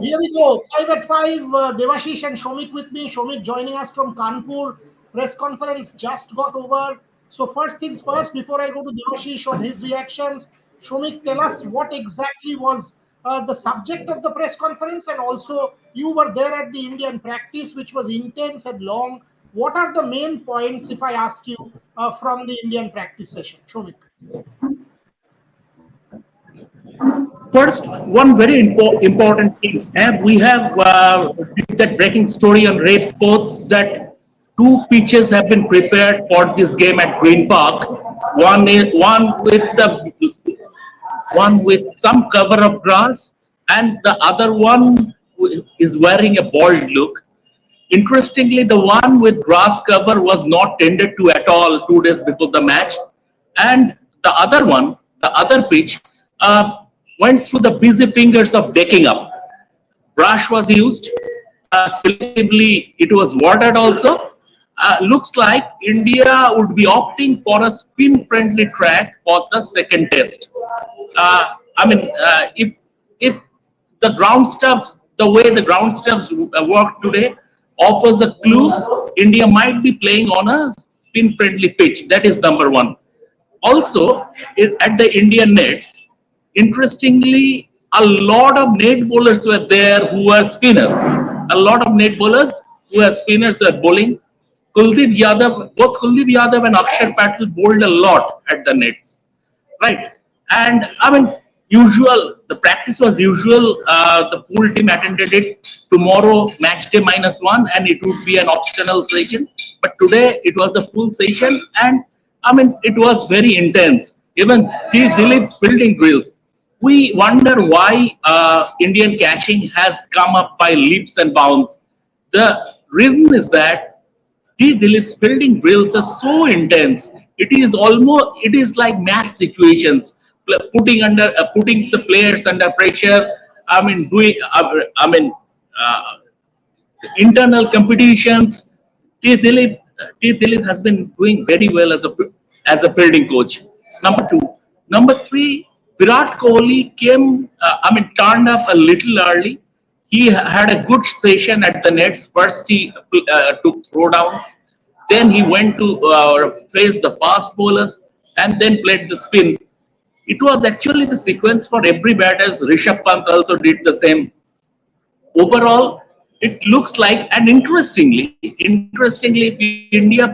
Here we go. 5 at 5. Devashish and Shomik with me. Shomik joining us from Kanpur. Press conference just got over. So first things first, before I go to Devashish on his reactions, Shomik, tell us what exactly was the subject of the press conference, and also you were there at the Indian practice, which was intense and long. What are the main points, if I ask you, from the Indian practice session, Shomik? First, one very important thing. We have that breaking story on Red Sports that two pitches have been prepared for this game at Green Park. One with some cover of grass, and the other one is wearing a bald look. Interestingly, the one with grass cover was not tended to at all 2 days before the match, and the other one, the other pitch, went through the busy fingers of decking up. Brush was used. Selectively, it was watered also. Looks like India would be opting for a spin-friendly track for the second test. If the ground stuff, the way the ground stuff work today, offers a clue, India might be playing on a spin-friendly pitch. That is number one. Also, at the Indian nets, interestingly, a lot of net bowlers were there who were spinners. A lot of net bowlers who were spinners were bowling. Both Kuldeep Yadav and Akshar Patel bowled a lot at the nets, right? And the practice was usual. The full team attended it. Tomorrow, match day -1, and it would be an optional session. But today, it was a full session, and it was very intense. Even Dilip's fielding drills. We wonder why Indian catching has come up by leaps and bounds. The reason is that Dilip's fielding drills are so intense. It is like match situations, putting the players under pressure. Doing, internal competitions. T. Dilip has been doing very well as a fielding coach. Number two, number three, Virat Kohli turned up a little early. He had a good session at the nets. First, he took throwdowns. Then he went to face the fast bowlers and then played the spin. It was actually the sequence for every batter. Rishabh Pant also did the same. Overall, it looks like, and interestingly, if India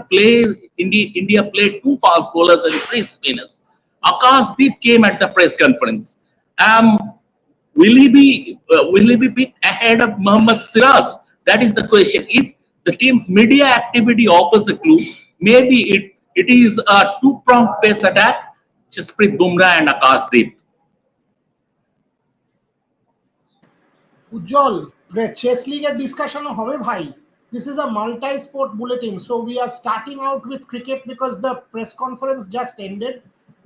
played two fast bowlers and three spinners. Akashdeep came at the press conference. Will he be picked ahead of Mohammad Siraj? That is the question. If the team's media activity offers a clue, maybe it is a two-pronged pace attack, Jasprit Bumrah and Akashdeep. উজ্জ্বল chess লিগের ডিসকাশনও হবে ভাই this is a multi-sport bulletin, so we are starting out with cricket because the press conference just ended.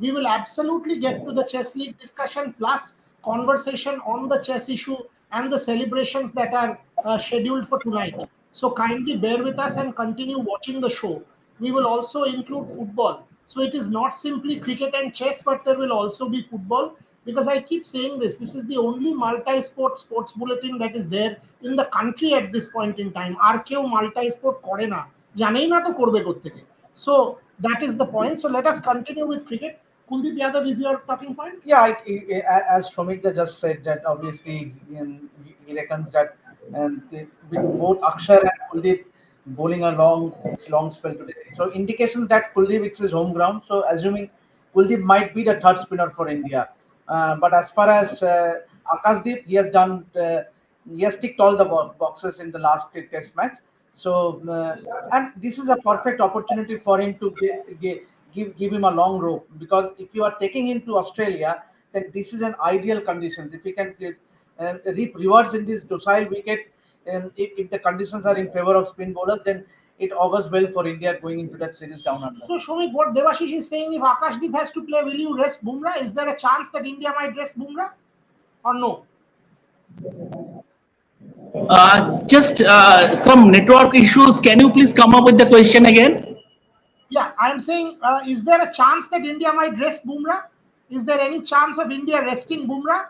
We will absolutely get to the chess league discussion plus conversation on the chess issue and the celebrations that are scheduled for tonight. So kindly bear with us and continue watching the show. We will also include football, so it is not simply cricket and chess, but there will also be football, because I keep saying this is the only multi-sport sports bulletin that is there in the country at this point in time. আর কেউ multi-sport করে না, জানেই না তো করবে কোত্থেকে. So that is the point. So let us continue with cricket. Kuldeep Yadav is your talking point? Yeah, as Shomik just said, that obviously he reckons that with both Akshar and Kuldeep bowling a long spell today, so indications that Kuldeep, it's his home ground. So assuming Kuldeep might be the third spinner for India. But as far as Akashdeep, he has ticked all the boxes in the last test match. So and this is a perfect opportunity for him to give him a long rope, because if you are taking him to Australia, then this is an ideal conditions. If he can reap rewards in this docile wicket, and if the conditions are in favor of spin bowlers, then it augurs well for India going into that series down under. So Shomik, what Devashish is saying, if Akashdeep has to play, will you rest Bumrah? Is there a chance that India might rest Bumrah or no? Just some network issues. Can you please come up with the question again? Yeah, I'm saying, is there a chance that India might rest Bumrah? Is there any chance of India resting Bumrah?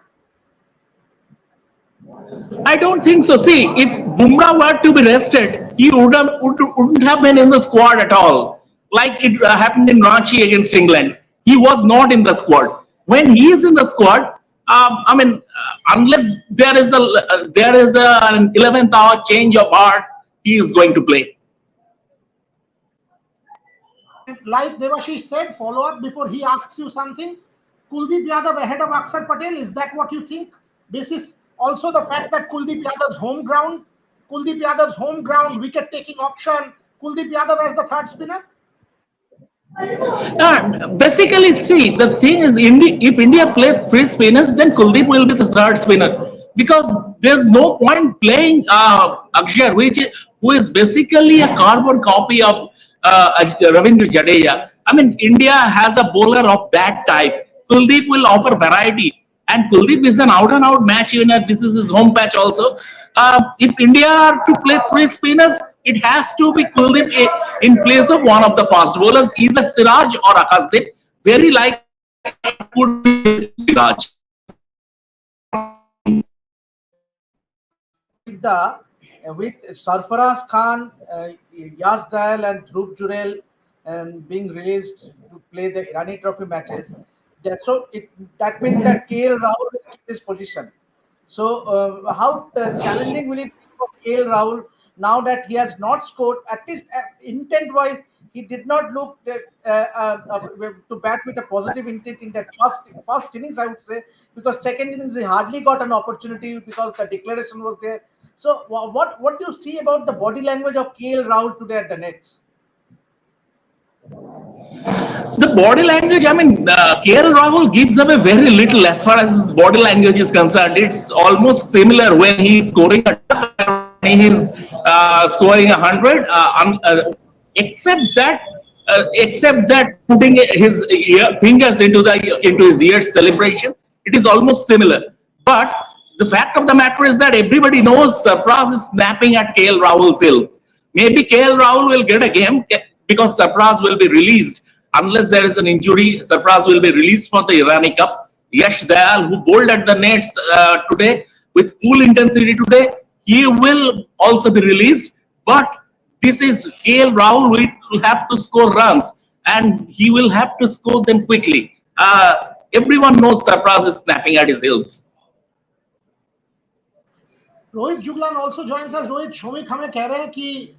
I don't think so. See, if Bumrah were to be rested, he wouldn't have been in the squad at all. Like it happened in Ranchi against England. He was not in the squad. When he is in the squad, unless there is an 11th hour change of heart, he is going to play. Like Devashish said, follow up before he asks you something. Kuldeep Yadav ahead of Akshar Patel, is that what you think? This is also the fact that Kuldeep Yadav's home ground, wicket taking option, Kuldeep Yadav as the third spinner. Basically, see, the thing is, if India play three spinners, then Kuldeep will be the third spinner because there's no point playing Akshar, who is basically a carbon copy of Ravindra Jadeja. I mean, India has a bowler of that type. Kuldeep will offer variety, and Kuldeep is an out-and-out match winner. This is his home patch also. If India are to play three spinners, it has to be Kuldeep in place of one of the fast bowlers, either Siraj or Akashdeep. Very likely it could be Siraj. With Sarfaraz Khan, Yas Dayal and Dhruv Jurel and being released to play the Irani Trophy matches, that means that KL Rahul will keep his position. So how challenging will it be for KL Rahul now that he has not scored? At least intent-wise, he did not look to bat with a positive intent in that first innings, I would say, because second innings he hardly got an opportunity because the declaration was there. So what do you see about the body language of KL Rahul today at the Nets? The body language, KL Rahul gives away very little as far as his body language is concerned. It's almost similar when he's scoring when he's scoring 100, except that putting his fingers into his ears celebration, it is almost similar. But the fact of the matter is that everybody knows Sarfaraz is snapping at KL Rahul's heels. Maybe KL Rahul will get a game because Sarfaraz will be released. Unless there is an injury, Sarfaraz will be released for the Irani Cup. Yash Dayal, who bowled at the nets today with full intensity today, he will also be released. But this is KL Rahul will have to score runs and he will have to score them quickly. Everyone knows Sarfaraz is snapping at his heels. Rohit Juglan also joins us. Rohit, Shomik हमें कह रहे हैं कि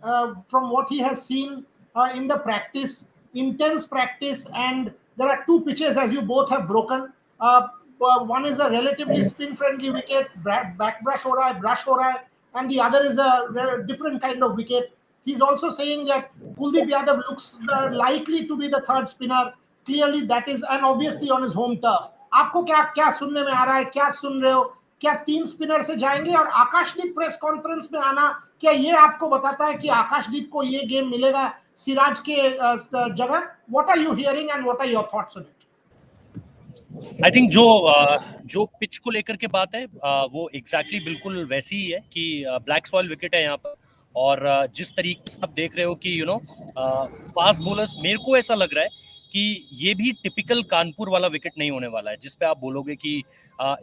from what he has seen in the practice, intense practice, and there are two pitches as you both have broken. One is a relatively spin-friendly wicket, back brush हो रहा है, brush हो रहा है, and the other is a different kind of wicket. He's also saying that Kuldeep Yadav looks likely to be the third spinner. Clearly, that is, and obviously on his home turf. आपको क्या सुनने में आ रहा है? क्या सुन रहे हो? क्या तीन स्पिनर से जाएंगे? और आकाशदीप प्रेस कॉन्फ्रेंस में आना क्या ये आपको बताता है कि आकाशदीप को ये गेम मिलेगा सिराज के जगह? What are you hearing and what are your thoughts on it? I think जो पिच को लेकर के बात है वो एग्जैक्टली बिल्कुल वैसी ही है कि ब्लैक सॉइल विकेट है यहाँ पर, और जिस तरीके से आप देख रहे हो कि फास्ट बॉलर्स, मेरे को ऐसा लग रहा है कि ये भी टिपिकल कानपुर वाला विकेट नहीं होने वाला है जिसपे आप बोलोगे कि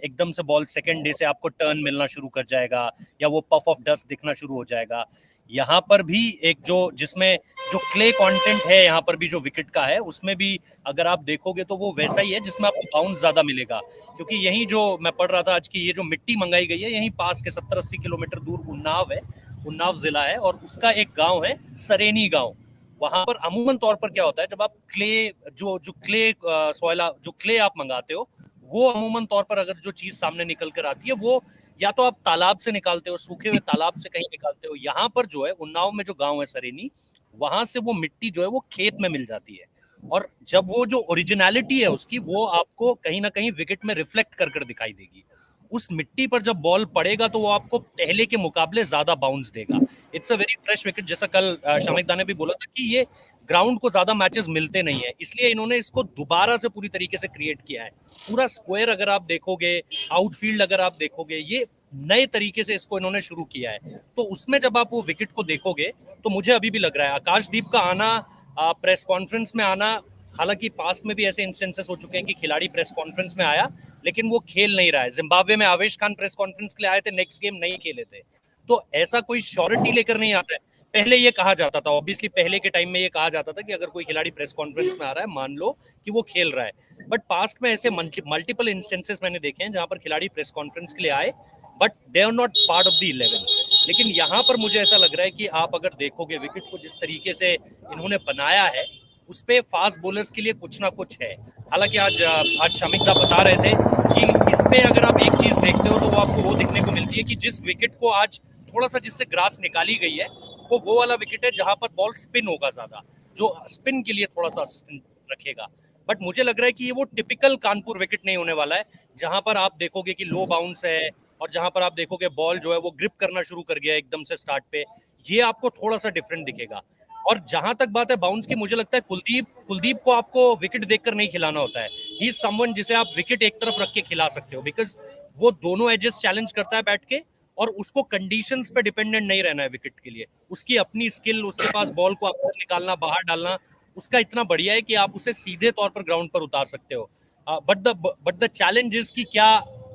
एकदम से बॉल सेकंड डे से आपको टर्न मिलना शुरू कर जाएगा या वो पफ ऑफ डस्ट दिखना शुरू हो जाएगा। यहाँ पर भी एक जिसमें जो क्ले कंटेंट है यहाँ पर भी जो विकेट का है उसमें भी अगर आप देखोगे तो वो वैसा ही है जिसमें आपको बाउंस ज्यादा मिलेगा, क्योंकि यही जो मैं पढ़ रहा था आज की ये जो मिट्टी मंगाई गई है यहीं पास के 70-80 किलोमीटर दूर उन्नाव है, उन्नाव जिला है और उसका एक गांव है सरेनी गांव। वहां पर अमूमन तौर पर क्या होता है जब आप क्ले जो क्ले आप मंगाते हो वो अमूमन तौर पर अगर जो चीज सामने निकल कर आती है वो या तो आप तालाब से निकालते हो, सूखे हुए तालाब से कहीं निकालते हो। यहाँ पर जो है उन्नाव में जो गांव है सरेनी, वहां से वो मिट्टी जो है वो खेत में मिल जाती है और जब वो जो ओरिजिनलिटी है उसकी वो आपको कहीं ना कहीं विकेट में रिफ्लेक्ट कर दिखाई देगी। उस मिट्टी पर जब बॉल पड़ेगा तो वो आपको पहले के मुकाबले ज्यादा बाउंस देगा। It's a very fresh wicket, जैसा कल शमिक दा ने भी बोला था कि ये ग्राउंड को ज्यादा मैचेस मिलते नहीं है, इसलिए इन्होंने इसको दोबारा से पूरी तरीके से क्रिएट किया है। पूरा स्क्वायर अगर आप देखोगे, आउटफील्ड अगर आप देखोगे, ये नए तरीके से इसको इन्होंने शुरू किया है। तो उसमें जब आप वो विकेट को देखोगे तो मुझे अभी भी लग रहा है आकाशदीप का आना, प्रेस कॉन्फ्रेंस में आना, हालांकि पास्ट में भी ऐसे इंस्टेंसेस हो चुके हैं कि खिलाड़ी प्रेस कॉन्फ्रेंस में आया लेकिन वो खेल नहीं रहा है। जिम्बाब्वे में आवेश खान प्रेस कॉन्फ्रेंस के लिए आए थे, नेक्स्ट गेम नहीं खेले थे। तो ऐसा कोई श्योरिटी लेकर नहीं आता है। पहले ये कहा जाता था, ऑब्वियसली पहले के टाइम में ये कहा जाता था कि अगर कोई खिलाड़ी प्रेस कॉन्फ्रेंस में आ रहा है, मान लो कि वो खेल रहा है। बट पास्ट में ऐसे मल्टीपल इंस्टेंसेस मैंने देखे हैं जहां पर खिलाड़ी प्रेस कॉन्फ्रेंस के लिए आए but they are not part of the 11। लेकिन यहाँ पर मुझे ऐसा लग रहा है कि आप अगर देखोगे विकेट को जिस तरीके से इन्होंने बनाया है, उस पे फास्ट बॉलर्स के लिए कुछ ना कुछ है। हालांकि आज शमिक दा बता रहे थे कि इसमें अगर आप एक चीज देखते हो तो वो आपको वो दिखने को मिलती है कि जिस विकेट को आज थोड़ा सा जिससे ग्रास निकाली गई है वो वाला विकेट है जहां पर बॉल स्पिन होगा ज्यादा, जो स्पिन के लिए थोड़ा सा असिस्टेंट रखेगा। बट मुझे लग रहा है कि ये वो टिपिकल कानपुर विकेट नहीं होने वाला है जहां पर आप देखोगे कि लो बाउंस है और जहां पर आप देखोगे बॉल जो है वो ग्रिप करना शुरू कर गया एकदम से स्टार्ट पे। ये आपको थोड़ा सा डिफरेंट दिखेगा। और जहां तक बात है बाउंस की, मुझे लगता है कुलदीप को आपको विकेट देखकर नहीं खिलाना होता है। ही इज समवन जिसे आप विकेट एक तरफ रख के खिला सकते हो, बिकॉज वो दोनों एजेस चैलेंज करता है बैठ के, और उसको कंडीशंस पे डिपेंडेंट नहीं रहना है विकेट के लिए। उसकी अपनी स्किल, उसके पास बॉल को अंदर निकालना, बाहर डालना, उसका इतना बढ़िया है कि आप उसे सीधे तौर पर ग्राउंड पर उतार सकते हो। बट द चैलेंज इज कि क्या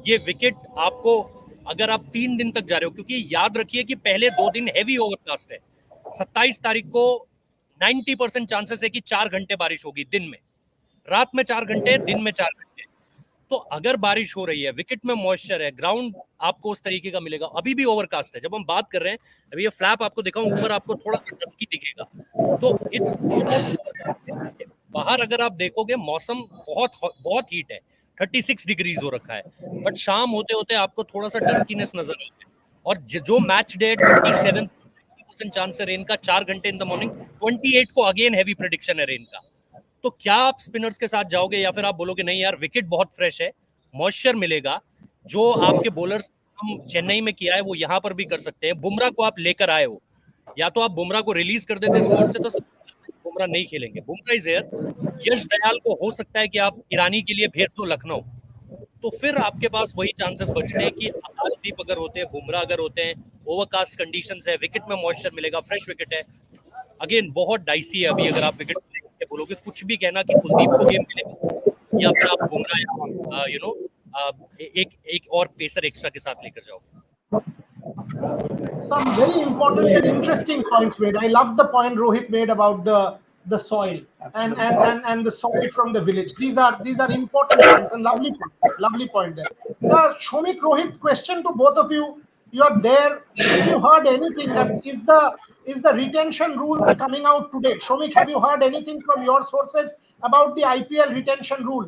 ये विकेट आपको, अगर आप 3 दिन तक जा रहे हो, क्योंकि याद रखिए कि पहले 2 दिन हैवी ओवरकास्ट है। 27 तारीख को 90% चांसेस है कि 4 घंटे बारिश होगी दिन में, रात में 4 घंटे, दिन में 4 घंटे। तो अगर बारिश हो रही है, विकेट में मॉइस्चर है, ग्राउंड आपको उस तरीके का मिलेगा। अभी भी ओवरकास्ट है जब हम बात कर रहे हैं, अभी ये फ्लैप आपको दिखाऊं, ऊपर आपको थोड़ा सा डस्की दिखेगा, तो इट्स ऑलमोस्ट। बाहर अगर आप देखोगे मौसम बहुत हीट है, 36 डिग्रीज हो रखा है, बट शाम होते होते आपको थोड़ा सा डस्कीनेस नजर आता है। और जो मैच डे 27% चांस है रेन का, 4 घंटे इन द मॉर्निंग, 28 को अगेन हैवी प्रेडिक्शन है रेन का। तो क्या आप स्पिनर्स के साथ जाओगे या फिर आप बोलोगे नहीं यार विकेट बहुत फ्रेश है, मॉइस्चर मिलेगा, जो आपके बॉलर्स हम चेन्नई में किया है वो यहाँ पर भी कर सकते हैं। बुमराह को आप लेकर आए हो, या तो आप बुमराह को रिलीज कर देते स्क्वाड से, तो बुमराह नहीं खेलेंगे, बुमराह इज हियर। यश दयाल को हो सकता है कि आप ईरानी के लिए भेज दो लखनऊ, तो फिर आपके पास वही चांसेस बचते हैं कि आकाशदीप अगर होते हैं, बुमराह अगर होते हैं, ओवरकास्ट कंडीशंस है, विकेट में मॉइस्चर मिलेगा, फ्रेश विकेट है। अगेन बहुत डाइसी है अभी, अगर आप विकेट बोलोगे, कुछ भी कहना कि कुलदीप को गेम मिलेगा या फिर आप बुमराह एक और पेसर एक्स्ट्रा के साथ लेकर जाओगे। Some very important and interesting points made. I love the point Rohit made about the soil and the soil from the village. These are important points and lovely point there. Now, Shomik, Rohit, question to both of you. You're there. Have you heard anything that is the retention rule coming out today? Shomik, have you heard anything from your sources about the IPL retention rule?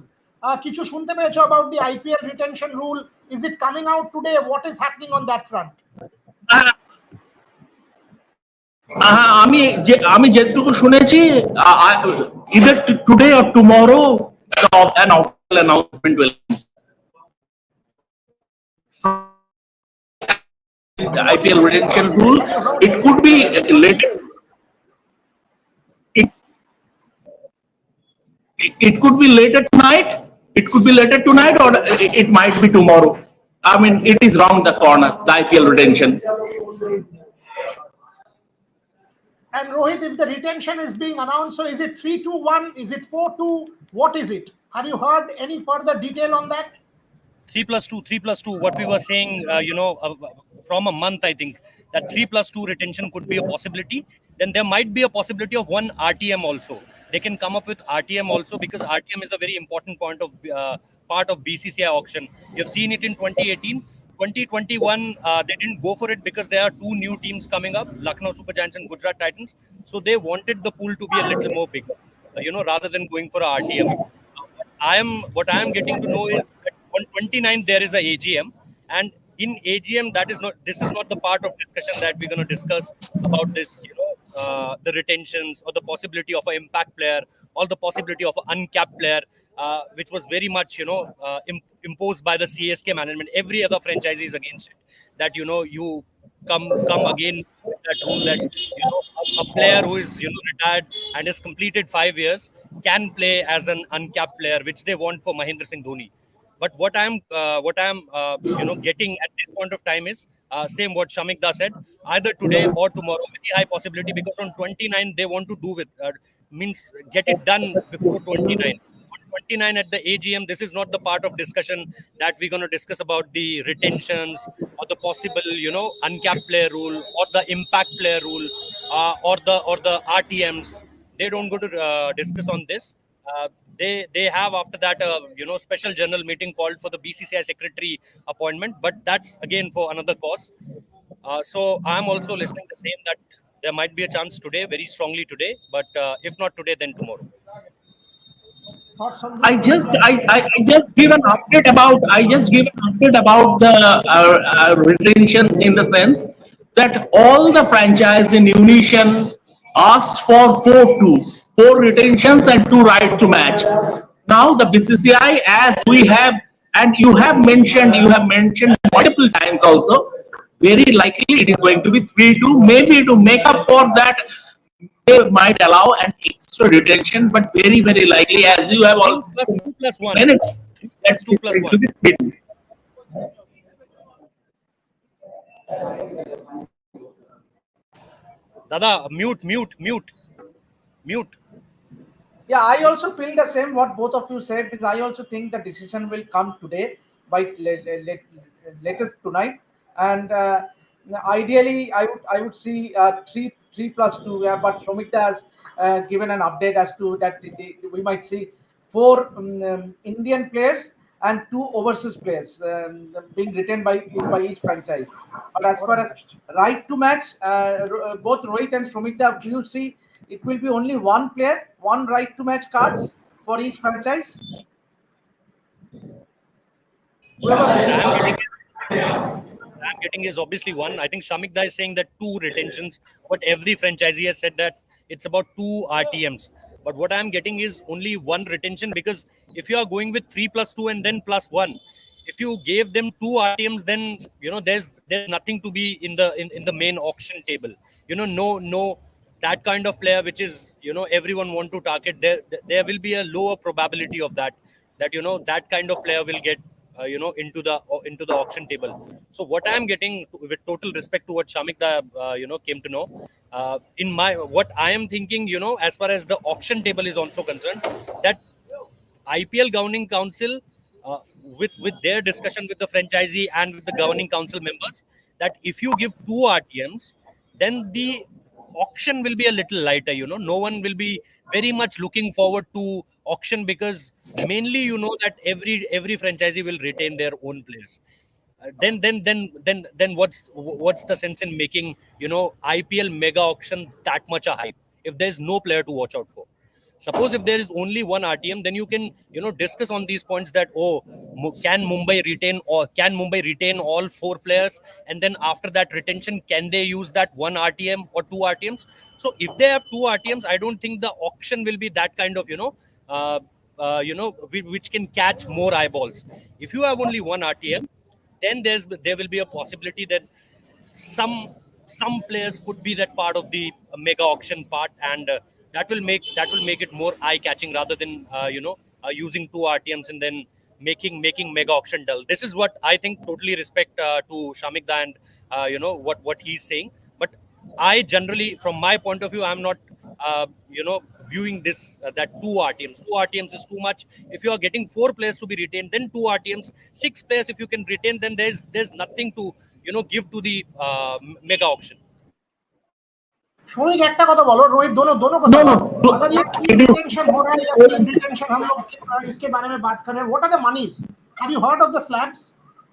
কিছু শুনতে পেয়েছো about the IPL retention rule? Is it coming out today? What is happening on that front? আমি যেটুকু শুনেছি, either today or tomorrow an official announcement will the IPL retention rule. It could be later. It could be later tonight. It could be later tonight, or it might be tomorrow. I mean, it is round the corner, the IPL retention. And Rohit, if the retention is being announced, so is it 3-2-1? Is it 4-2? What is it? Have you heard any further detail on that? 3+2. What we were saying, from a month, I think that 3+2 retention could be a possibility. Then there might be a possibility of one RTM also. They can come up with RTM also, because RTM is a very important part of BCCI auction. You've seen it in 2018. 2021, they didn't go for it because there are 2 new teams coming up, Lucknow Super Giants and Gujarat Titans. So they wanted the pool to be a little more bigger, rather than going for a RTM. What I am getting to know is that on 29th there is a AGM, and in AGM this is not the part of discussion that we're going to discuss about this, the retentions or the possibility of an impact player or the possibility of an uncapped player, which was very much imposed by the CSK management. Every other franchise is against it, that you come again with that rule that a player who is retired and has completed 5 years can play as an uncapped player, which they want for Mahendra Singh Dhoni. But what I am getting at this point of time is same what Shamik Da said, either today or tomorrow, very high possibility, because on 29 they want to do with means get it done before 29. On 29 at the AGM, this is not the part of discussion that we're going to discuss about the retentions or the possible, uncapped player rule or the impact player rule or the RTMs. They don't go to discuss on this. They have after that a special general meeting called for the BCCI secretary appointment, but that's again for another cause. So I'm also listening the same that there might be a chance today, very strongly today, but if not today, then tomorrow. Thoughts on I this? just I just give an update about the retention in the sense that all the franchise in Unison asked for four retentions and 2 rights to match. Now the BCCI, as we have and you have mentioned multiple times also, very likely it is going to be 3-2. Maybe to make up for that, they might allow an extra retention, but very likely, as you have all 2+1. minutes, That's 2+1. to be 3-2. Dada, mute. Yeah, I also feel the same what both of you said, because I also think the decision will come today by latest tonight, and ideally I would see 3+2. Yeah, but Shomita has given an update as to that we might see 4 Indian players and 2 overseas players being retained by each franchise. But as far as right to match, both Rohit and Shomita, do you see it will be only one player, one right to match cards for each franchise? I'm getting is obviously one. I think Shamik Da is saying that 2 retentions, but every franchisee has said that it's about 2 RTMs. But what I'm getting is only 1 retention, because if you are going with 3+2 and then +1, if you gave them 2 RTMs, then there's nothing to be in the main auction table. No that kind of player which is everyone want to target. There will be a lower probability of that that kind of player will get into the auction table. So what I'm getting, with total respect to what Shamik Da came to know, in what I am thinking, as far as the auction table is also concerned, that IPL governing council, with their discussion with the franchisee and with the governing council members, that if you give 2 RTMs, then the auction will be a little lighter. No one will be very much looking forward to auction, because mainly that every franchisee will retain their own players. Then what's the sense in making IPL mega auction that much a hype if there's no player to watch out for? Suppose if there is only 1 RTM, then you can discuss on these points that can Mumbai retain all 4 players, and then after that retention, can they use that 1 RTM or 2 RTMs? So if they have 2 RTMs, I don't think the auction will be that kind of which can catch more eyeballs. If you have only 1 RTM, then there will be a possibility that some players could be that part of the mega auction part, and that will make it more eye catching, rather than using 2 RTMs and then making mega auction dull. This is what I think. Totally respect to Shamik Da and what he's saying, but I generally, from my point of view, I'm not viewing this that 2 RTMs. 2 RTMs is too much. If you are getting 4 players to be retained, then 2 RTMs. 6 players if you can retain, then there's nothing to give to the mega auction. शोनिक একটা কথা বলো रोहित दोनों को अगर ये retention हो रहा है या team retention हम लोग इसके बारे में बात कर रहे हैं. What are the monies? Have you heard of the slabs?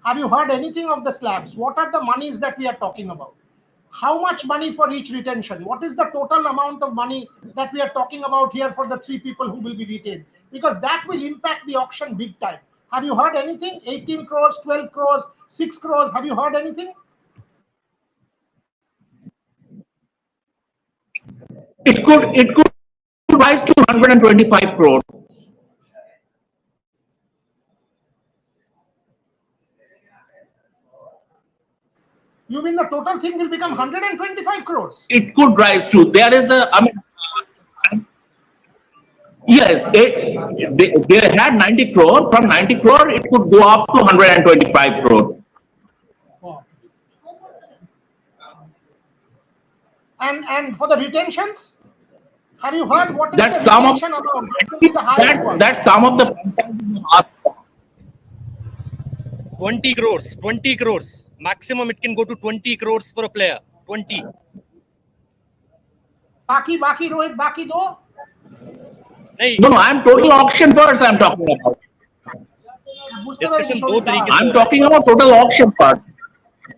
Have you heard anything of the slabs? What are the monies that we are talking about? How much money for each retention? What is the total amount of money that we are talking about here for the 3 people who will be retained? Because that will impact the auction big time. Have you heard anything? 18 crores, 12 crores, 6 crores. Have you heard anything? It could rise to 125 crore. You mean the total thing will become 125 crores? It could rise to. There is yes, they had 90 crore. From 90 crore, it could go up to 125 crore. And for the retentions, Have you heard what is That the some of retention amount? What is the highest one? that some of the franchises are 20 crores, 20 crores. Maximum it can go to 20 crores for a player. 20. बाकी रोहित बाकी दो. नहीं, no, I'm total auction parts I'm talking about. Discussion दो तरीके से I'm हो रहा है. talking about total auction parts.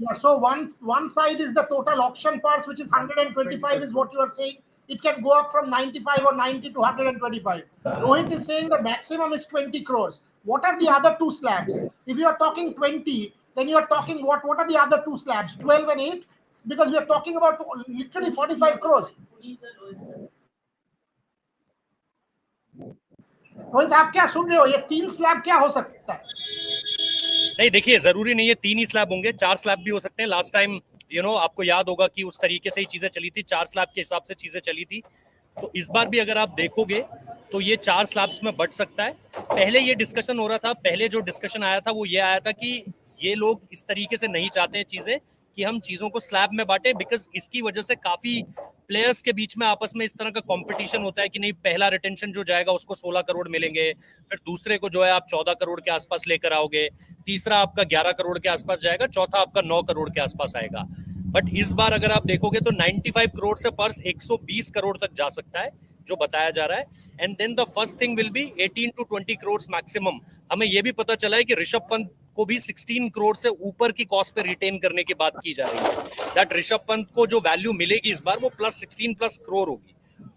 Yeah, so one side is the total auction parts, which is 125, is what you are saying. It can go up from 95 or 90 to 125. Rohit is saying the maximum is 20 crores. What are the other two slabs? If you are talking 20, then you are talking what? What are the other two slabs? 12 and 8? Because we are talking about literally 45 crores. Rohit आप क्या सुन रहे हो? ये 3 slab क्या हो सकता है? नहीं, देखिए, जरूरी नहीं है 3 ही स्लैब होंगे, 4 स्लैब भी हो सकते हैं. लास्ट टाइम आपको याद होगा कि उस तरीके से ही चीजें चली थी, 4 स्लैब के हिसाब से चीजें चली थी. तो इस बार भी अगर आप देखोगे तो ये 4 स्लैब्स में बढ़ सकता है. पहले ये डिस्कशन हो रहा था, पहले जो डिस्कशन आया था वो ये आया था कि ये लोग इस तरीके से नहीं चाहते हैं चीजें कि हम चीजों को स्लैब में बांटे, बिकॉज इसकी वजह से काफी प्लेयर्स के बीच में आपस में इस तरह का कंपटीशन होता है कि नहीं, पहला रिटेंशन जो जाएगा उसको 16 करोड़ मिलेंगे, फिर दूसरे को जो है आप 14 करोड़ के आसपास लेकर आओगे, तीसरा आपका 11 करोड़ के आसपास जाएगा, चौथा आपका 9 करोड़ के आसपास आएगा. बट इस बार अगर आप देखोगे तो 95 करोड़ से पर्स 120 करोड़ तक जा सकता है जो बताया जा रहा है. And then the first thing will be 18 to 20 crore maximum. हमें यह भी पता चला है कि ऋषभ पंत को भी 16 करोड़ से ऊपर की कॉस्ट पे रिटेन करने की बात की जा रही है. दैट ऋषभ पंत को जो वैल्यू मिलेगी इस बार वो +16 करोड़ होगी.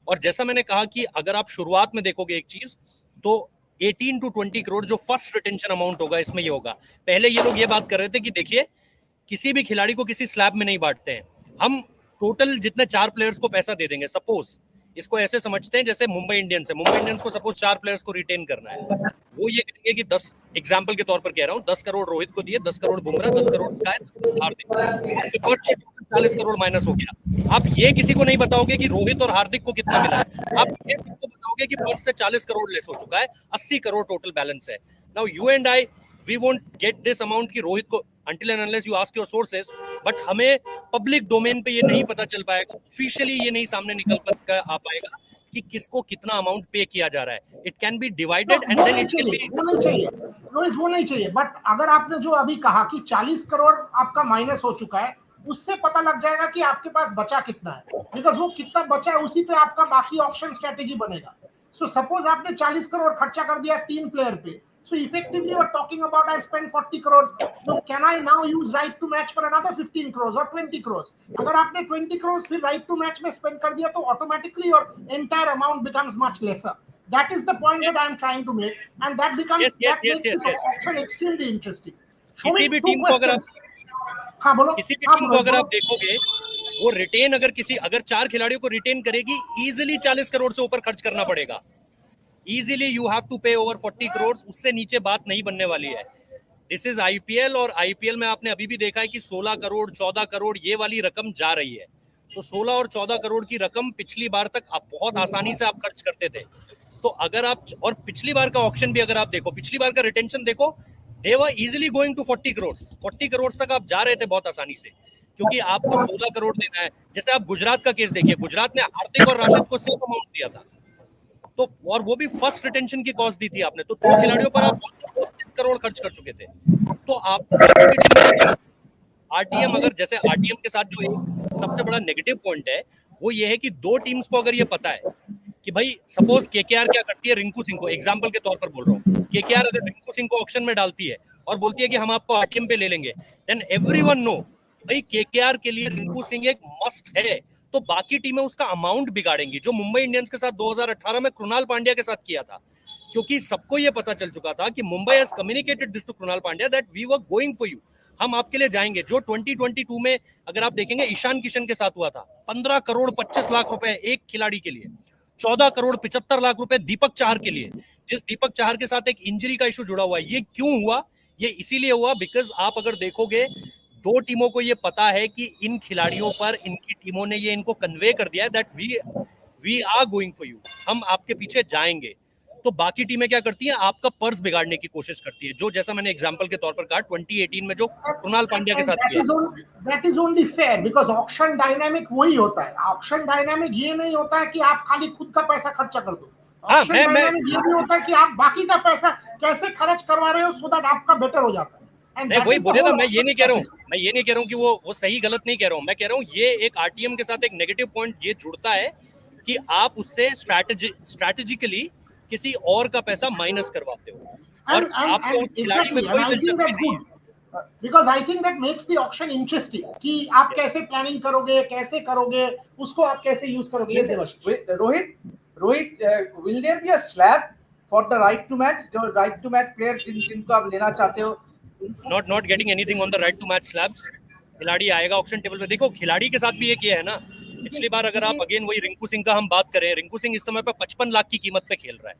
और जैसा मैंने कहा कि अगर आप शुरुआत में देखोगे एक चीज, तो 18 to 20 करोड़ जो फर्स्ट रिटेंशन अमाउंट होगा इसमें ये होगा. पहले ये लोग ये बात कर रहे थे कि देखिए, किसी भी खिलाड़ी को किसी स्लैब में नहीं बांटते हैं हम, टोटल जितने 4 प्लेयर्स को पैसा दे देंगे. सपोज इसको ऐसे समझते हैं जैसे मुंबई इंडियंस को सपोज 4 प्लेयर्स को रिटेन करना है, वो ये कहेंगे कि 10, एग्जांपल के तौर पर कह रहा हूँ, 10 करोड़ रोहित को दिए, 10 करोड़ बुमराह, 10 करोड़ स्काई, 10 करोड़ हार्दिक, 40 करोड़ माइनस हो गया. आप ये किसी को नहीं बताओगे कि रोहित और हार्दिक को कितना मिला है, आप ये किसको बताओगे कि पर्स से 40 करोड़ लेस हो चुका है, 80 करोड़ टोटल बैलेंस है. Now you and I, we won't get this amount कि रोहित को, until and unless you ask your sources, but हमें पब्लिक डोमेन पे ये नहीं पता चल पाएगा, ऑफिशियली ये नहीं सामने निकल कर आ पाएगा कि किसको कितना अमाउंट पे किया जा रहा है. It can be divided and then it can be, वो नहीं चाहिए रोहित, वो नहीं चाहिए. बट अगर आपने जो अभी कहा कि 40 करोड़ आपका माइनस हो चुका है, उससे पता लग जाएगा कि आपके पास बचा कितना है, बिकॉज वो कितना बचा है उसी पे आपका बाकी ऑप्शन स्ट्रेटेजी बनेगा. सो सपोज आपने 40 करोड़ खर्चा कर दिया 3 प्लेयर पे, so effectively you are talking about I spent 40 crores. So can I now use right to match for another 15 crores or 20 crores? अगर आपने 20 crores फिर right to match में spend कर दिया तो automatically your entire amount becomes much lesser. That is the point that I am trying to make, and that becomes that makes this option extremely interesting. किसी भी team को अगर आप, हाँ बोलो, किसी भी टीम को अगर आप देखोगे, वो रिटेन अगर 4 खिलाड़ियों को रिटेन करेगी, इजीली 40 करोड़ से ऊपर खर्च करना पड़ेगा. Easily you have to pay over 40 crore, उससे नीचे बात नहीं बनने वाली है. दिस इज आईपीएल, और आईपीएल में आपने अभी भी देखा है कि 16 करोड़ 14 करोड़ ये वाली रकम जा रही है. तो 16 और 14 करोड़ की रकम पिछली बार तक आप बहुत आसानी से आप खर्च करते थे. तो अगर आप, और पिछली बार का ऑक्शन भी अगर आप देखो, पिछली बार का रिटेंशन देखो, they were easily going to 40 crore. 40 crore तक आप जा रहे थे बहुत आसानी से, क्योंकि आपको 16 करोड़ देना है. जैसे आप गुजरात का केस देखिए, गुजरात ने हार्दिक और राशिद को सेम अमाउंट दिया था, तो और वो भी फर्स्ट रिटेंशन की कॉस्ट दी थी आपने, तो 2 खिलाड़ियों पर आप 30 करोड़ खर्च कर चुके थे. तो आप आरटीएम, अगर जैसे आरटीएम के साथ जो एक सबसे बड़ा नेगेटिव पॉइंट है वो ये है कि 2 टीम्स को अगर ये पता है कि भाई, सपोज केकेआर क्या करती है, रिंकू सिंह को, एग्जांपल के तौर पर बोल रहा हूँ, केकेआर अगर रिंकू सिंह को ऑक्शन में डालती है और बोलती है कि हम आपको आरटीएम पे ले लेंगे, देन एवरीवन नो भाई केकेआर के लिए रिंकू सिंह एक मस्ट है. तो बाकी टीमें उसका अमाउंट बिगाड़ेंगी, जो मुंबई इंडियंस के साथ 2018 में कृणाल पांड्या के साथ किया था, क्योंकि सबको यह पता चल चुका था कि Mumbai has communicated this to Krunal Pandya that we were going for you, हम आपके लिए जाएंगे. जो 2022 में अगर आप देखेंगे ईशान किशन के साथ हुआ था, 15 करोड़ 25 लाख रुपए एक खिलाड़ी के लिए, 14 करोड़ 75 लाख रुपए दीपक चाहर के लिए, जिस दीपक चाहर के साथ एक इंजरी का इशू जुड़ा हुआ है. ये क्यों हुआ? ये इसीलिए हुआ बिकॉज आप अगर देखोगे 2 टीमों को ये पता है कि इन खिलाड़ियों पर इनकी टीमों ने ये इनको कन्वे कर दिया है that we are going for you, हम आपके पीछे जाएंगे. तो बाकी टीमें क्या करती हैं, आपका पर्स बिगाड़ने की कोशिश करती है, जो जैसा मैंने एग्जांपल के तौर पर कहा 2018 में जो कृणाल पांड्या के साथ किया। that is only fair because auction dynamic वही होता है. Auction dynamic ये नहीं होता है कि आप खाली खुद का पैसा खर्चा कर दो. हाँ, Auction dynamic ये भी होता है कि आप बाकी का पैसा कैसे खर्च करवा रहे हो so that आपका बेटर हो जाता है. And नहीं, that वही is the बोले था, whole मैं ये auction नहीं कह रहा हूँ, strategy. मैं ये नहीं कह रहा हूँ कि वो सही गलत नहीं कह रहा हूँ, मैं कह रहा हूँ ये एक आरटीएम के साथ एक नेगेटिव पॉइंट ये जुड़ता है कि आप उससे स्ट्रैटेजिकली किसी और का पैसा माइनस करवाते हो और आपको उस खिलाड़ी में exactly, कोई and I think दिलचस्पी that's नहीं है। good because I think that makes the auction interesting कि आप कैसे प्लानिंग करोगे, कैसे करोगे, उसको आप कैसे यूज करोगे. Yes, Devash. Rohit, will there be a slab for the right to match? जो right to match players जिनको आप लेना चाहते हो? Not getting anything on the right to match slabs. खिलाड़ी आएगा ऑक्शन टेबल पे, देखो खिलाड़ी के साथ भी ये किया है ना, पिछली बार अगर आप अगेन वही रिंकू सिंह का हम बात करें, रिंकू सिंह इस समय पे 55 लाख की कीमत पे खेल रहा है.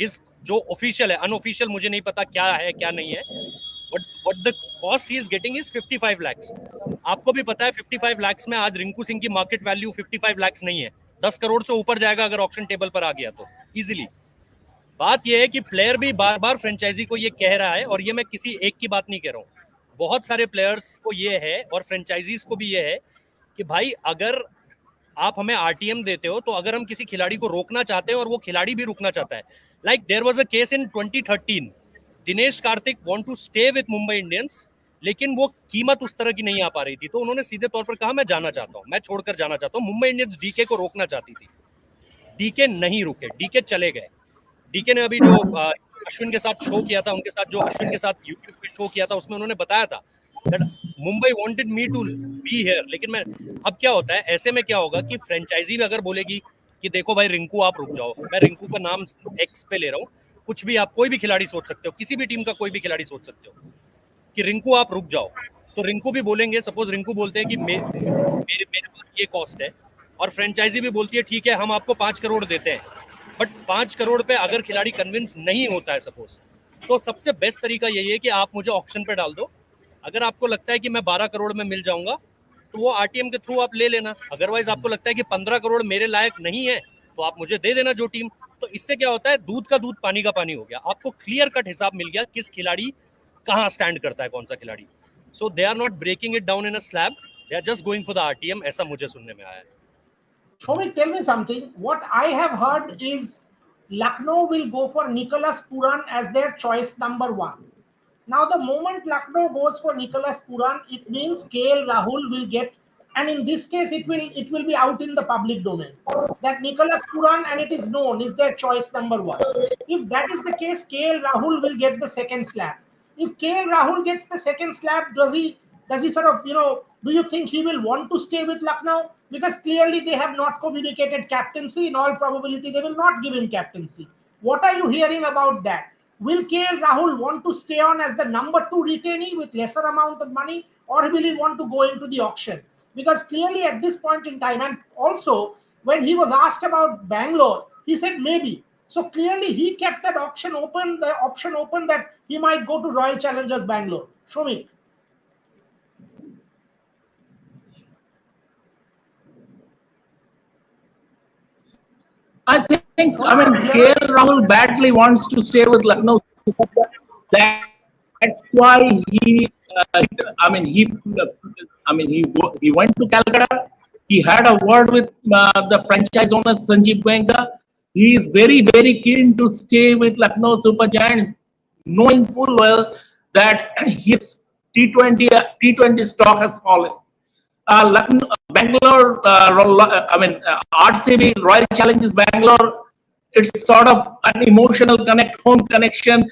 इस जो ऑफिशियल है, अनऑफिशियल मुझे नहीं पता क्या है क्या नहीं है, what the cost he is getting is 55 lakhs. आपको भी पता है 55 lakhs में आज रिंकू सिंह की मार्केट वैल्यू 55 lakhs नहीं है, 10 करोड़ से ऊपर जाएगा अगर ऑक्शन टेबल पर आ गया तो इजीली. बात यह है कि प्लेयर भी बार बार फ्रेंचाइजी को ये कह रहा है, और ये मैं किसी एक की बात नहीं कह रहा हूँ, बहुत सारे प्लेयर्स को ये है और फ्रेंचाइजीज को भी ये है कि भाई अगर आप हमें आरटीएम देते हो तो अगर हम किसी खिलाड़ी को रोकना चाहते हैं और वो खिलाड़ी भी रुकना चाहता है, like there was a case in 2013, Dinesh Karthik want to stay with Mumbai Indians, लेकिन वो कीमत उस तरह की नहीं आ पा रही थी, तो उन्होंने सीधे तौर पर कहा मैं जाना चाहता हूँ, मैं छोड़कर जाना चाहता हूँ. मुंबई इंडियंस डीके को रोकना चाहती थी, डीके नहीं रुके, डीके चले गए. डीके ने अभी जो अश्विन के साथ शो किया था, उनके साथ जो अश्विन के साथ यूट्यूब पे शो किया था, उसमें उन्होंने बताया था that Mumbai wanted me to be here, लेकिन मैं, अब क्या होता है ऐसे में, क्या होगा कि फ्रेंचाइजी भी अगर बोलेगी कि देखो भाई रिंकू आप रुक जाओ, मैं रिंकू का नाम एक्स पे ले रहा हूँ, कुछ भी आप कोई भी खिलाड़ी सोच सकते हो, किसी भी टीम का कोई भी खिलाड़ी सोच सकते हो कि रिंकू आप रुक जाओ, तो रिंकू भी बोलेंगे, सपोज रिंकू बोलते हैं कि मेरे पास ये कॉस्ट है, और फ्रेंचाइजी भी बोलती है ठीक है हम आपको 5 करोड़ देते हैं, बट 5 करोड़ पे अगर खिलाड़ी कन्विंस नहीं होता है सपोज, तो सबसे बेस्ट तरीका यही है कि आप मुझे ऑक्शन पे डाल दो. अगर आपको लगता है कि मैं 12 करोड़ में मिल जाऊंगा तो वो आरटीएम के थ्रू आप ले लेना, अदरवाइज आपको लगता है कि 15 करोड़ मेरे लायक नहीं है तो आप मुझे दे देना जो टीम. तो इससे क्या होता है, दूध का दूध पानी का पानी हो गया, आपको क्लियर कट हिसाब मिल गया किस खिलाड़ी कहाँ स्टैंड करता है, कौन सा खिलाड़ी. So they are not breaking it down in a slab, they are just going for the RTM, ऐसा मुझे सुनने में आया है. Shomik, tell me something. What I have heard is Lucknow will go for Nicholas Puran as their choice number one. Now, the moment Lucknow goes for Nicholas Puran, it means KL Rahul will get, and in this case, it will be out in the public domain that Nicholas Puran, and it is known, is their choice number one. If that is the case, KL Rahul will get the second slab. If KL Rahul gets the second slab, does he sort of, do you think he will want to stay with Lucknow? Because clearly they have not communicated captaincy. In all probability, they will not give him captaincy. What are you hearing about that? Will KL Rahul want to stay on as the number 2 retainee with lesser amount of money, or will he want to go into the auction? Because clearly at this point in time, and also when he was asked about Bangalore, he said maybe. So clearly he kept that option open that he might go to Royal Challengers Bangalore. Shomik. I think, KL Rahul badly wants to stay with Lucknow. That's why he went to Calcutta. He had a word with the franchise owner Sanjeev Goenka. He is very, very keen to stay with Lucknow Super Giants, knowing full well that his T20 stock has fallen. Bangalore, RCB, Royal Challengers Bangalore, it's sort of an emotional home connection.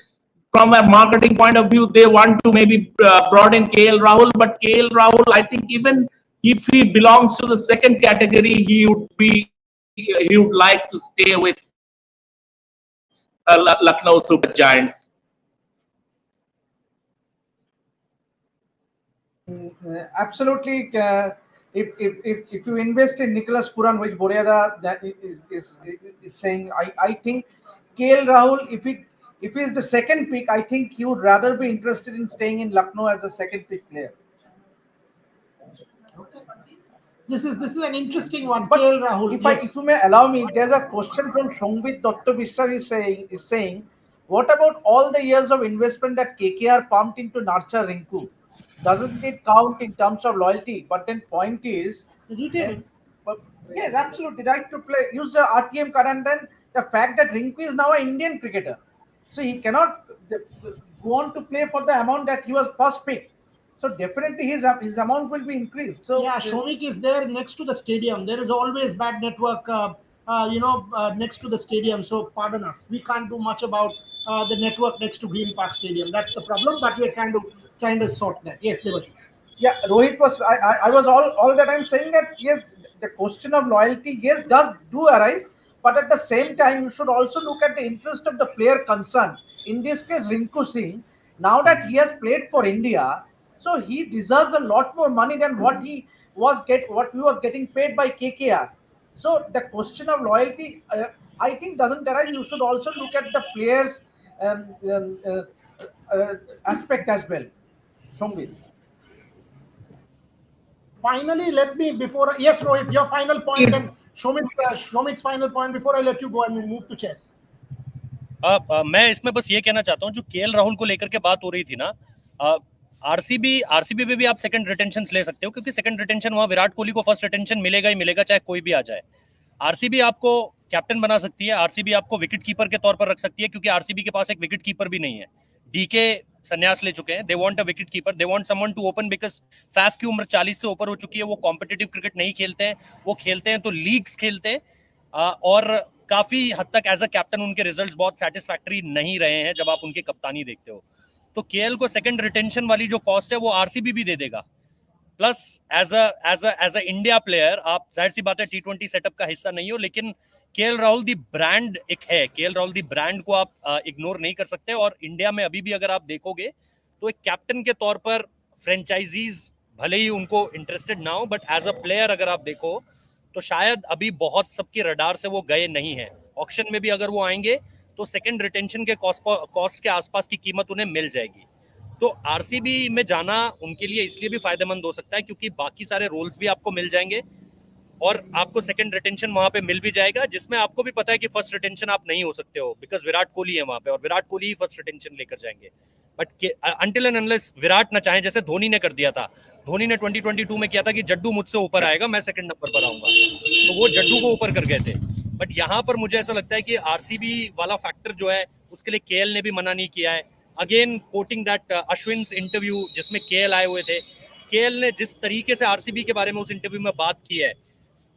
From a marketing point of view, they want to maybe broaden KL Rahul, but KL Rahul, I think even if he belongs to the second category, he would like to stay with Lucknow Super Giants. Absolutely. If you invest in Nicholas Puran, which Boryada that is saying, I think KL Rahul, if he is the second pick, I think he would rather be interested in staying in Lucknow as the second pick player. this is an interesting one. But KL Rahul. if you may allow me, there's a question from Shongvit Dr. Vishwas is saying, what about all the years of investment that KKR pumped into nurture Rinku? Doesn't it count in terms of loyalty? But then point is, Retaining. but yes, absolutely right to play. Use the RTM card, and then the fact that Rinku is now an Indian cricketer, so he cannot go on to play for the amount that he was first picked. So definitely his amount will be increased. So Yeah, Shomik is there next to the stadium. There is always bad network, next to the stadium. So pardon us, we can't do much about the network next to Green Park Stadium. That's the problem, but we're trying to sort that. Yes, Devashi. yeah, Rohit was. I was all the time saying that yes, the question of loyalty yes do arise, but at the same time you should also look at the interest of the player concerned. In this case, Rinku Singh. Now that he has played for India, so he deserves a lot more money than what he was getting paid by KKR. So the question of loyalty, I think, doesn't arise. You should also look at the players' um, um, uh, aspect as well. Shongvit. Finally, let me before yes, Rohit, your final point Yes. and Shomik's final point before I let you go and we move to chess. मैं इसमें बस ये कहना चाहता हूँ जो KL Rahul को लेकर के बात हो रही थी ना, आरसीबी पे भी आप सेकंड रिटेंशन ले सकते हो क्योंकि सेकंड रिटेंशन वहां विराट कोहली को फर्स्ट रिटेंशन मिलेगा ही मिलेगा चाहे कोई भी आ जाए. आरसीबी आपको कैप्टन बना सकती है, आरसीबी आपको विकेट कीपर के तौर पर रख सकती है क्योंकि आरसीबी के पास एक विकेट कीपर भी नहीं है. डीके संन्यास ले चुके हैं. They want a wicket keeper, they want someone to open because Faf की उम्र 40 से ऊपर हो चुकी है. वो कॉम्पिटिटिव क्रिकेट नहीं खेलते हैं, वो खेलते हैं तो लीग्स खेलते हैं. और काफी हद तक एज अ कैप्टन उनके रिजल्ट्स बहुत सेटिस्फैक्टरी नहीं रहे हैं जब आप उनकी कप्तानी देखते हो. तो केएल को सेकंड रिटेंशन वाली जो कॉस्ट है वो आरसीबी भी दे देगा. Plus as a India player आप जाहिर सी बात है T20 सेटअप का हिस्सा नहीं हो, लेकिन केएल राहुल दी ब्रांड एक है. केएल राहुल दी ब्रांड को आप इग्नोर नहीं कर सकते. और इंडिया में अभी भी अगर आप देखोगे तो एक कैप्टन के तौर पर फ्रेंचाइजीज भले ही उनको इंटरेस्टेड ना हो, बट एज अ प्लेयर अगर आप देखो तो शायद अभी बहुत सबके रडार से वो गए नहीं है. ऑक्शन में भी अगर वो आएंगे तो सेकंड रिटेंशन के कॉस्ट के आसपास की कीमत उन्हें मिल जाएगी. तो आरसीबी में जाना उनके लिए इसलिए भी फायदेमंद हो सकता है क्योंकि बाकी सारे रोल्स भी आपको मिल जाएंगे और आपको सेकंड रिटेंशन वहां पे मिल भी जाएगा, जिसमें आपको भी पता है कि फर्स्ट रिटेंशन आप नहीं हो सकते हो बिकॉज विराट कोहली है वहां पे और विराट कोहली ही फर्स्ट रिटेंशन लेकर जाएंगे. But until and unless Virat ना चाहे, जैसे धोनी ने कर दिया था. धोनी ने 2022 में किया था कि जड्डू मुझसे ऊपर आएगा, मैं सेकंड नंबर पर आऊंगा, तो वो जड्डू को ऊपर कर गए थे. बट यहाँ पर मुझे ऐसा लगता है कि आरसीबी वाला फैक्टर जो है उसके लिए केएल ने भी मना नहीं किया है. Again coating that Ashwin interview जिसमें केएल आए हुए थे, केएल ने जिस तरीके से आरसीबी के बारे में उस इंटरव्यू में बात की है,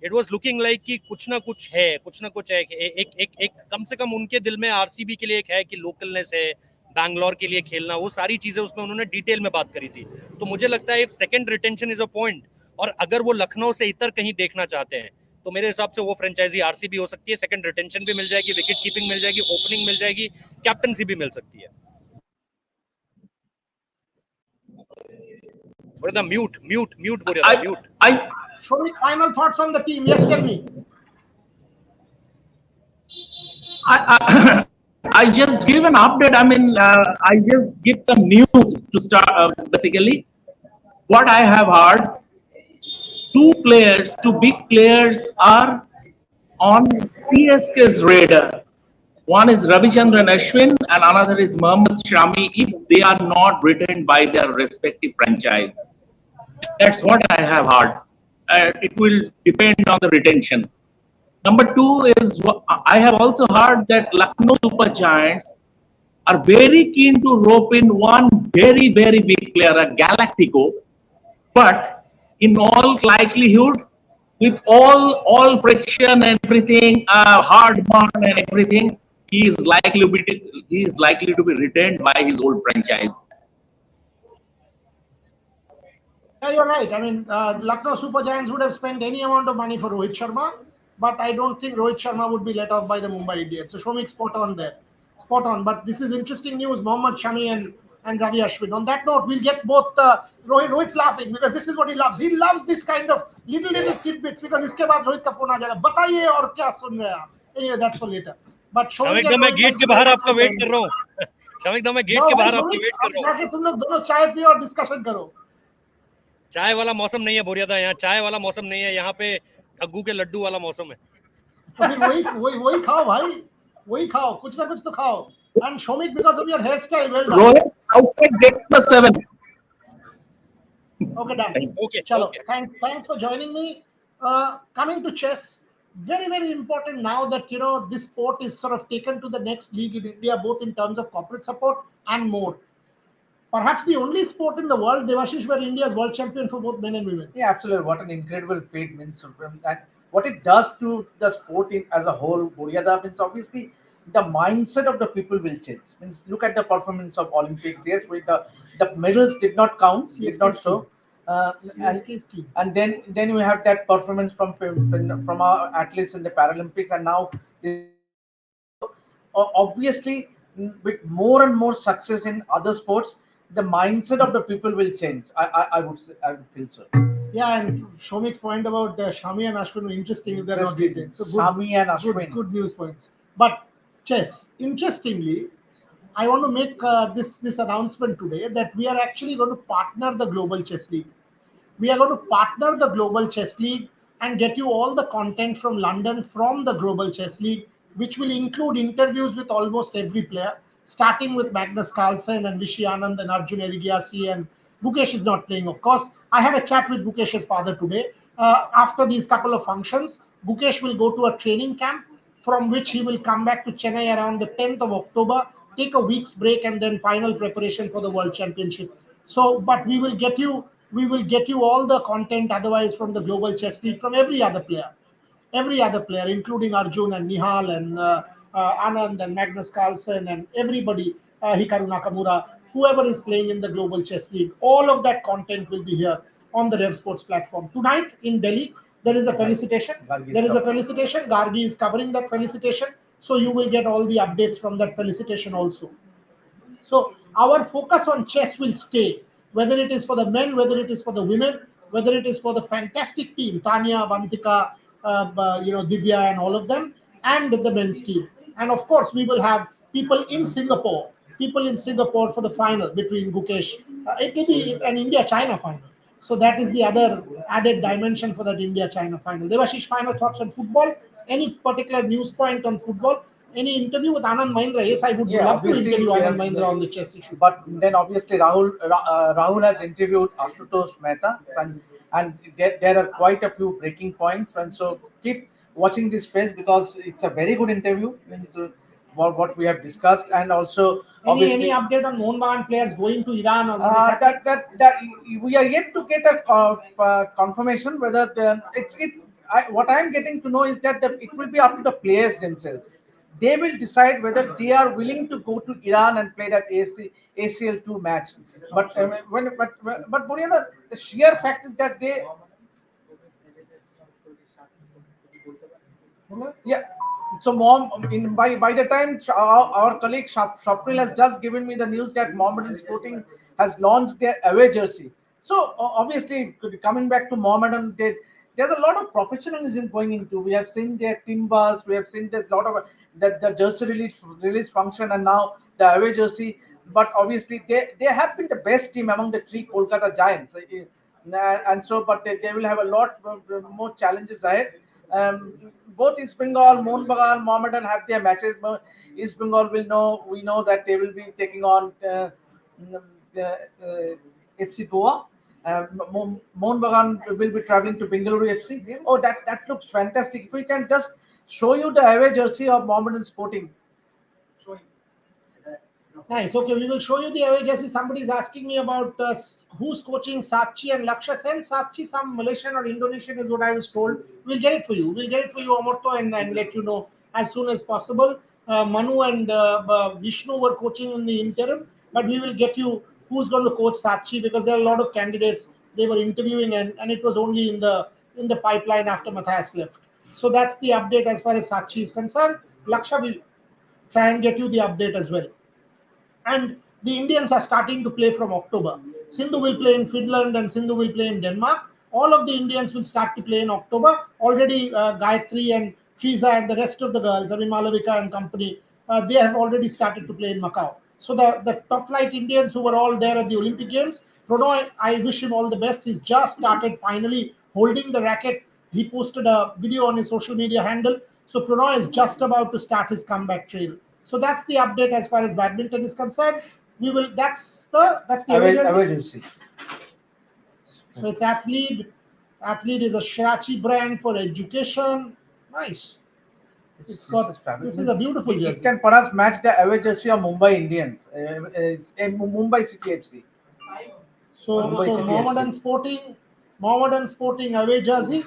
इट वाज लुकिंग लाइक कि कुछ ना कुछ है. एक कम से कम उनके दिल में आरसीबी के लिए एक है कि लोकलनेस है, बैंगलोर के लिए खेलना, वो सारी चीजें उसमें उन्होंने डिटेल में बात करी थी. तो मुझे लगता है if second retention is a point, और अगर वो लखनऊ से इतर कहीं देखना चाहते हैं तो मेरे हिसाब से वो फ्रेंचाइजी आरसीबी हो सकती है. सेकंड रिटेंशन भी मिल जाएगी, विकेट कीपिंग मिल जाएगी, ओपनिंग मिल जाएगी, कैप्टनसी भी मिल सकती है. Mute Shomik, final thoughts on the team. Yes, tell me. I just give an update. I mean, I just give some news to start. Basically, what I have heard, two big players are on CSK's radar. One is Ravichandran Ashwin and another is Mohammad Shami if they are not retained by their respective franchise. That's what I have heard. It will depend on the retention. Number two is, I have also heard that Lucknow Super Giants are very keen to rope in one very, very big player, a Galactico. But in all likelihood, with all friction and everything, hard won and everything, he is likely to be retained by his old franchise. Yeah, you're right. I mean, Lucknow Super Giants would have spent any amount of money for Rohit Sharma, but I don't think Rohit Sharma would be let off by the Mumbai Indians. So Shomik, spot on there. Spot on. But this is interesting news, Mohammad Shami and Ravi Ashwin. On that note, we'll get both Rohit's laughing because this is what he loves. He loves this kind of little tidbits because iske baad Rohit ka phone aa jayega. Bataiye aur kya sun rahe hain aap? Anyway, that's for later. But Shamik दा, मैं gate के बाहर आपका wait कर रहा हूँ. शामिक दा, मैं गेट के बाहर आपका वेट कर रहा हूँ. जाके तुम लोग दोनों चाय पियो और डिस्कशन करो. चाय वाला मौसम नहीं है बोरिया था, यहाँ चाय वाला मौसम नहीं है, यहाँ पे ठग्गू के लड्डू वाला मौसम है। तो फिर वही खाओ भाई, वही खाओ, कुछ ना कुछ तो खाओ. And Shomik, because of your hairstyle, well done. Rohit, outside gate plus 7. Okay, done. Okay, Chalo, okay. thanks for joining me. Coming to chess, very, very important now that, you know, this sport is sort of taken to the next league in India, both in terms of corporate support and more. Perhaps the only sport in the world, Devashish, where India is world champion for both men and women. Yeah, absolutely. What an incredible feat means that what it does to the sport as a whole, Boryada, means obviously the mindset of the people will change. Means look at the performance of Olympics. Yes, with the medals did not count, did not show. CSK is key. And then we have that performance from our athletes in the Paralympics, and now obviously with more and more success in other sports, the mindset of the people will change. I would feel so. Yeah, and Shomik's point about Shami and Ashwin were interesting if they're not Interesting. dated. So Shami and Ashwin. good news points. But chess, interestingly, I want to make this announcement today that we are actually going to partner the Global Chess League. We are going to partner the Global Chess League and get you all the content from London from the Global Chess League, which will include interviews with almost every player, starting with Magnus Carlsen and Vishy Anand and Arjun Erigiasi, and Gukesh is not playing, of course. I had a chat with Gukesh's father today. After these couple of functions, Gukesh will go to a training camp from which he will come back to Chennai around the 10th of October, take a week's break, and then final preparation for the World Championship. So, but we will get you all the content otherwise from the Global Chess League, from every other player, including Arjun and Nihal and Anand and Magnus Carlsen and everybody, Hikaru Nakamura, whoever is playing in the Global Chess League. All of that content will be here on the Rev Sports platform. Tonight in Delhi, there is a felicitation. Gargi is covering that felicitation. So you will get all the updates from that felicitation also. So our focus on chess will stay, whether it is for the men, whether it is for the women, whether it is for the fantastic team, Tanya, Vantika, Divya, and all of them, and the men's team. And of course, we will have people in Singapore for the final between Gukesh. It will be an India-China final. So that is the other added dimension for that India-China final. Devashish, final thoughts on football? Any particular news point on football? Any interview with Anand Mahindra? Yes, I would love to interview Anand Mahindra on the chess issue. But then obviously Rahul has interviewed Ashutosh Mehta, and there are quite a few breaking points. And so keep watching this space because it's a very good interview. What we have discussed, and also any update on Mohun Bagan players going to Iran or that we are yet to get a confirmation whether what I am getting to know is that it will be up to the players themselves. They will decide whether they are willing to go to Iran and play that ACL2 match. But Boryada, the sheer fact is that they. Yeah. So, by the time our colleague Shapnil has just given me the news that Mohammedan Sporting has launched their away jersey. So, obviously, coming back to Mohammedan, there's a lot of professionalism going into. We have seen their timbers, we have seen a lot of the jersey release function, and now the away jersey. But obviously, they have been the best team among the three Kolkata Giants, and so but they will have a lot more challenges ahead. Both East Bengal, Mohun Bagan, Mohammedan have their matches. East Bengal we know that they will be taking on FC Goa. Mohun Bagan will be traveling to Bengaluru FC. Oh, that looks fantastic. If we can just show you the away jersey of Mohammedan Sporting. Nice. Okay, we will show you the away jersey. Somebody is asking me about who's coaching Saatchi and Lakshya Sen. Saatchi, some Malaysian or Indonesian is what I was told. We'll get it for you. Amorto, and let you know as soon as possible. Manu and Vishnu were coaching in the interim, but we will get you who's going to coach Saatchi because there are a lot of candidates they were interviewing, and it was only in the pipeline after Matthias left. So that's the update as far as Saatchi is concerned. Lakshya will try and get you the update as well. And the Indians are starting to play from October. Sindhu will play in Finland and Sindhu will play in Denmark. All of the Indians will start to play in October. Already Gayatri and Fiza and the rest of the girls, I mean Malavika and company, they have already started to play in Macau. So the top flight Indians who were all there at the Olympic Games Prannoy, I wish him all the best. He's just started finally holding the racket. He posted a video on his social media handle. So Prannoy is just about to start his comeback trail. So that's the update as far as badminton is concerned. We will. That's the Away away jersey. So it's athlete. Athlete is a Shirachi brand for education. Nice. It's got. This is a beautiful It jersey. can perhaps match the away jersey of Mumbai Indians, Mumbai City FC. So, Mumbai so City Mohammedan Sporting away jersey.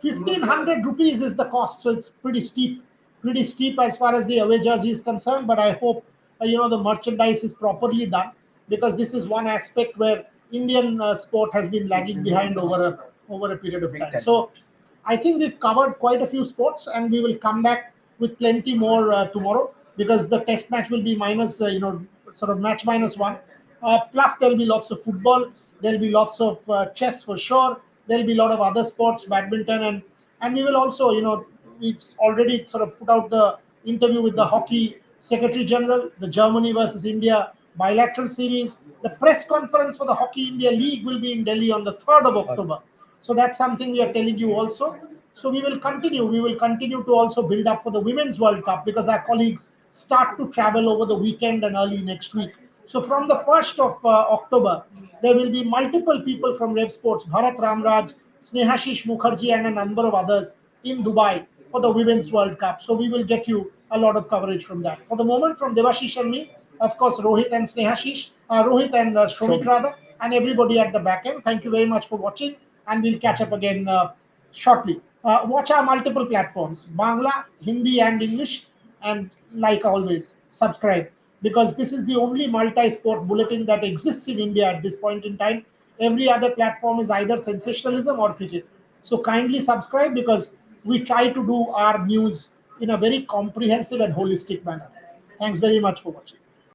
1,500 rupees is the cost, so it's pretty steep as far as the away jersey is concerned. But I hope the merchandise is properly done, because this is one aspect where Indian sport has been lagging behind over a period of time. So I think we've covered quite a few sports, and we will come back with plenty more tomorrow, because the test match will be minus, sort of match -1. Plus, there will be lots of football. There will be lots of chess for sure. There will be a lot of other sports, badminton, and we will also, we've already sort of put out the interview with the hockey secretary general, the Germany versus India bilateral series. The press conference for the Hockey India League will be in Delhi on the 3rd of October. So that's something we are telling you also. So we will continue. We will continue to also build up for the Women's World Cup, because our colleagues start to travel over the weekend and early next week. So from the 1st of October, there will be multiple people from Rev Sports, Bharat Ramraj, Snehashish Mukherjee, and a number of others in Dubai for the Women's World Cup. So we will get you a lot of coverage from that. For the moment, from Devashish and me, of course, Rohit and Shomik rather, and everybody at the back end. Thank you very much for watching, and we'll catch up again shortly. Watch our multiple platforms, Bangla, Hindi, and English, and like always, subscribe, because this is the only multi-sport bulletin that exists in India at this point in time. Every other platform is either sensationalism or cricket. So kindly subscribe, because we try to do our news in a very comprehensive and holistic manner. Thanks very much for watching.